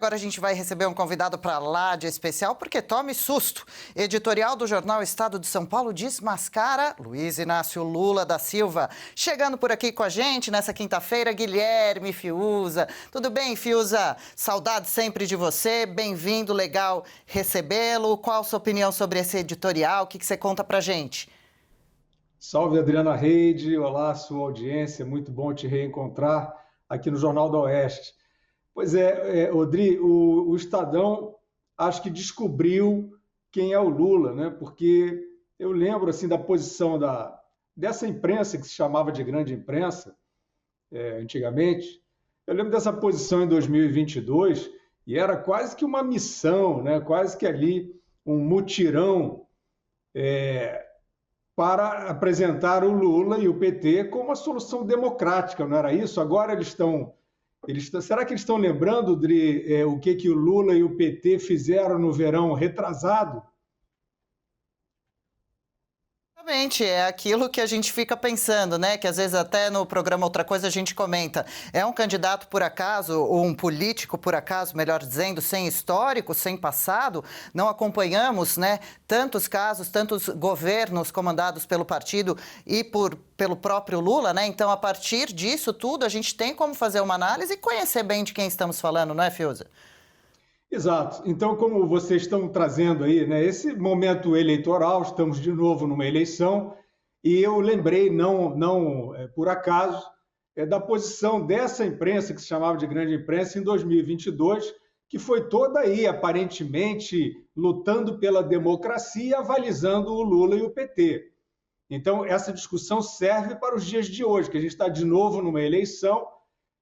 Agora a gente vai receber um convidado para lá de especial, porque tome susto. Editorial do jornal Estado de São Paulo desmascara Luiz Inácio Lula da Silva. Chegando por aqui com a gente nessa quinta-feira, Guilherme Fiuza. Tudo bem, Fiuza? Saudade sempre de você, bem-vindo, legal recebê-lo. Qual a sua opinião sobre esse editorial? O que você conta pra gente? Salve, Adriana Reide. Olá, sua audiência. Muito bom te reencontrar aqui no Jornal do Oeste. Pois é, Odri, o Estadão acho que descobriu quem é o Lula, né? Porque eu lembro assim da posição dessa imprensa que se chamava de grande imprensa, antigamente. Eu lembro dessa posição em 2022 e era quase que uma missão, né? Quase que ali um mutirão para apresentar o Lula e o PT como uma solução democrática, não era isso? Agora será que eles estão lembrando de o que o Lula e o PT fizeram no verão retrasado? Exatamente, é aquilo que a gente fica pensando, né? Que às vezes até no programa Outra Coisa a gente comenta. É um candidato por acaso, ou um político por acaso, melhor dizendo, sem histórico, sem passado? Não acompanhamos, né? Tantos casos, tantos governos comandados pelo partido e pelo próprio Lula, né? Então, a partir disso tudo, a gente tem como fazer uma análise e conhecer bem de quem estamos falando, não é, Fiuza? Exato. Então, como vocês estão trazendo aí, né, esse momento eleitoral, estamos de novo numa eleição, e eu lembrei, não por acaso, da posição dessa imprensa, que se chamava de grande imprensa, em 2022, que foi toda aí, aparentemente, lutando pela democracia e avalizando o Lula e o PT. Então, essa discussão serve para os dias de hoje, que a gente está de novo numa eleição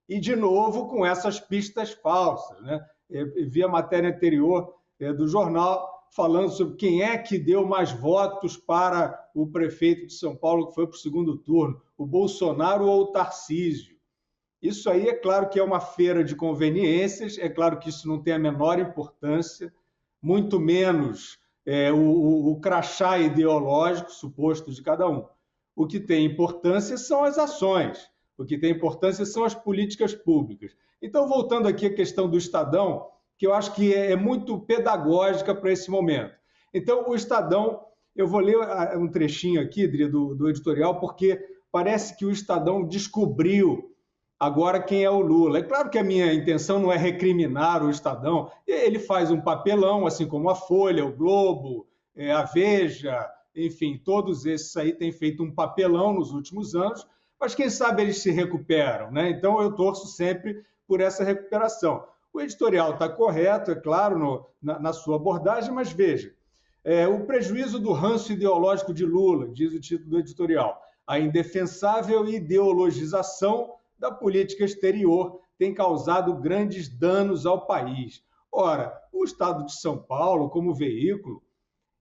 e de novo com essas pistas falsas, né? Eu vi a matéria anterior do jornal falando sobre quem é que deu mais votos para o prefeito de São Paulo, que foi para o segundo turno, o Bolsonaro ou o Tarcísio. Isso aí é claro que é uma feira de conveniências, é claro que isso não tem a menor importância, muito menos o crachá ideológico suposto de cada um. O que tem importância são as ações, o que tem importância são as políticas públicas. Então, voltando aqui à questão do Estadão, que eu acho que é muito pedagógica para esse momento. Então, o Estadão, eu vou ler um trechinho aqui, Dri, do editorial, porque parece que o Estadão descobriu agora quem é o Lula. É claro que a minha intenção não é recriminar o Estadão, ele faz um papelão, assim como a Folha, o Globo, a Veja, enfim, todos esses aí têm feito um papelão nos últimos anos, mas quem sabe eles se recuperam, né? Então eu torço sempre por essa recuperação. O editorial está correto, é claro, na sua abordagem, mas veja, o prejuízo do ranço ideológico de Lula, diz o título do editorial, a indefensável ideologização da política exterior tem causado grandes danos ao país. Ora, o Estado de São Paulo, como veículo,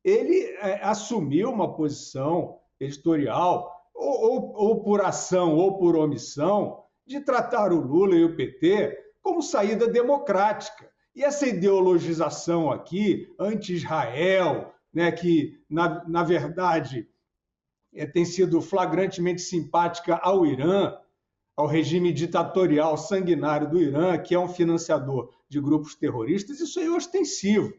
ele assumiu uma posição editorial, ou por ação ou por omissão, de tratar o Lula e o PT como saída democrática. E essa ideologização aqui, anti-Israel, né, que, na verdade, tem sido flagrantemente simpática ao Irã, ao regime ditatorial sanguinário do Irã, que é um financiador de grupos terroristas, isso aí é ostensivo.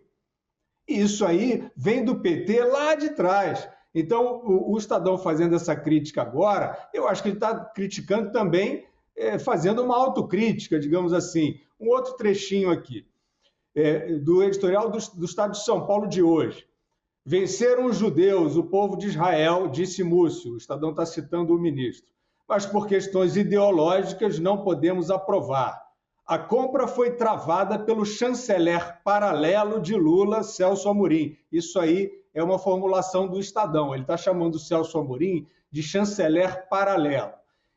E isso aí vem do PT lá de trás. Então, o Estadão fazendo essa crítica agora, eu acho que ele está criticando também, fazendo uma autocrítica, digamos assim. Um outro trechinho aqui, do editorial do Estado de São Paulo de hoje. Venceram os judeus, o povo de Israel, disse Múcio. O Estadão está citando o ministro. Mas por questões ideológicas não podemos aprovar. A compra foi travada pelo chanceler paralelo de Lula, Celso Amorim. Isso aí é uma formulação do Estadão. Ele está chamando o Celso Amorim de chanceler paralelo.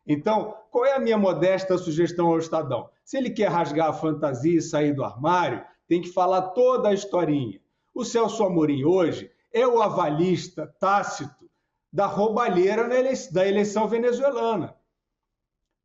Então, qual é a minha modesta sugestão ao Estadão? Se ele quer rasgar a fantasia e sair do armário, tem que falar toda a historinha. O Celso Amorim hoje é o avalista tácito da roubalheira da eleição venezuelana,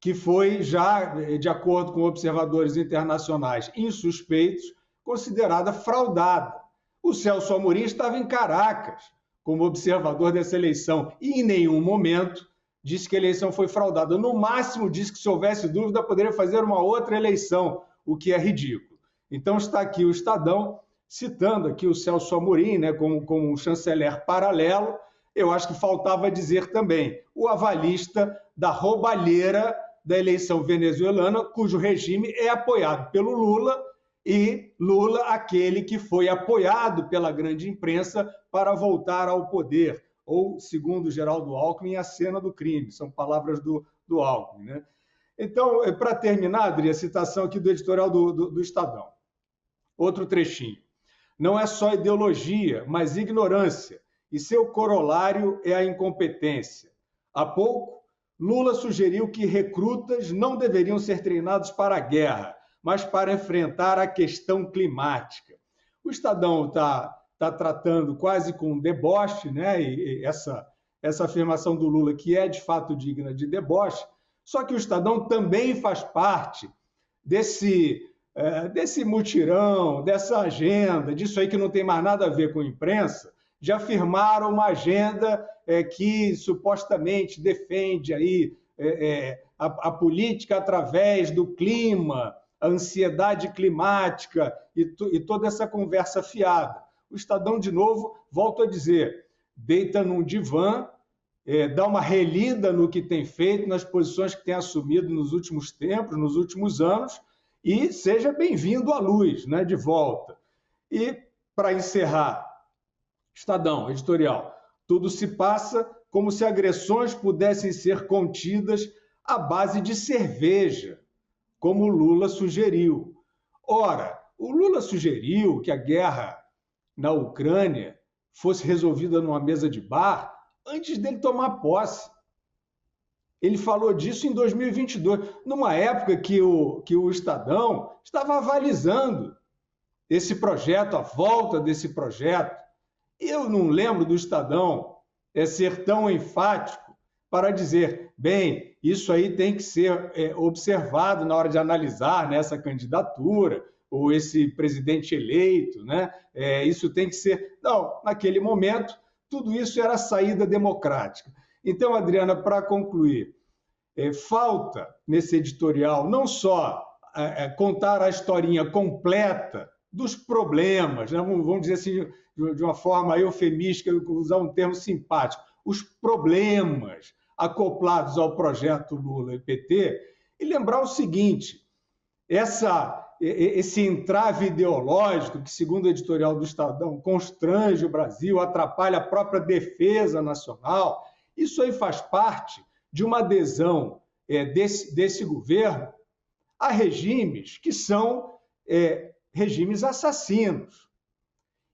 que foi já, de acordo com observadores internacionais insuspeitos, considerada fraudada. O Celso Amorim estava em Caracas como observador dessa eleição e em nenhum momento disse que a eleição foi fraudada. No máximo disse que se houvesse dúvida poderia fazer uma outra eleição, o que é ridículo. Então está aqui o Estadão, citando aqui o Celso Amorim, né, como um chanceler paralelo. Eu acho que faltava dizer também o avalista da roubalheira da eleição venezuelana, cujo regime é apoiado pelo Lula, e Lula, aquele que foi apoiado pela grande imprensa para voltar ao poder, ou, segundo Geraldo Alckmin, a cena do crime. São palavras do Alckmin, né? Então, para terminar, Adri, a citação aqui do editorial do Estadão. Outro trechinho. Não é só ideologia, mas ignorância, e seu corolário é a incompetência. Há pouco, Lula sugeriu que recrutas não deveriam ser treinados para a guerra, mas para enfrentar a questão climática. O Estadão está tratando quase com deboche, né? E essa afirmação do Lula, que é de fato digna de deboche, só que o Estadão também faz parte desse mutirão, dessa agenda, disso aí que não tem mais nada a ver com imprensa, de afirmar uma agenda que supostamente defende aí, a política através do clima, a ansiedade climática e toda essa conversa fiada. O Estadão, de novo, volto a dizer, deita num divã, dá uma relida no que tem feito, nas posições que tem assumido nos últimos tempos, nos últimos anos, e seja bem-vindo à luz, né, de volta. E, para encerrar, Estadão, editorial, tudo se passa como se agressões pudessem ser contidas à base de cerveja, como o Lula sugeriu. Ora, o Lula sugeriu que a guerra na Ucrânia fosse resolvida numa mesa de bar antes dele tomar posse. Ele falou disso em 2022, numa época que o Estadão estava avalizando esse projeto, a volta desse projeto. Eu não lembro do Estadão ser tão enfático para dizer, bem, isso aí tem que ser observado na hora de analisar, né, essa candidatura, ou esse presidente eleito, né? Isso tem que ser... Não, naquele momento, tudo isso era saída democrática. Então, Adriana, para concluir, falta nesse editorial não só contar a historinha completa dos problemas, né? Vamos dizer assim, de uma forma eufemística, usar um termo simpático, os problemas acoplados ao projeto Lula e PT, e lembrar o seguinte, esse entrave ideológico que, segundo o editorial do Estadão, constrange o Brasil, atrapalha a própria defesa nacional, isso aí faz parte de uma adesão desse governo a regimes que são regimes assassinos.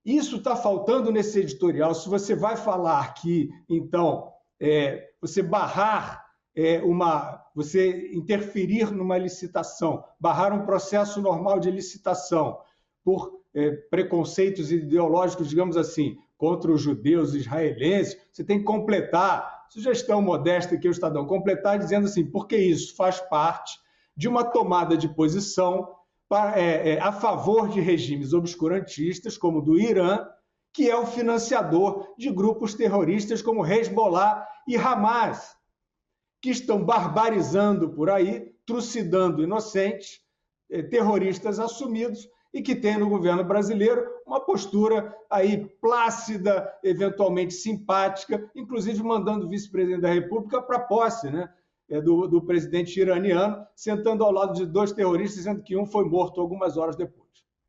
Isso está faltando nesse editorial. Se você vai falar aqui, então, você barrar você interferir numa licitação, barrar um processo normal de licitação por preconceitos ideológicos, digamos assim, contra os judeus israelenses, você tem que completar, sugestão modesta que o Estadão completar, dizendo assim, porque isso faz parte de uma tomada de posição a favor de regimes obscurantistas, como o do Irã, que é o financiador de grupos terroristas como Hezbollah e Hamas, que estão barbarizando por aí, trucidando inocentes, terroristas assumidos, e que tem no governo brasileiro uma postura aí plácida, eventualmente simpática, inclusive mandando o vice-presidente da República para a posse, né, do presidente iraniano, sentando ao lado de dois terroristas, sendo que um foi morto algumas horas depois.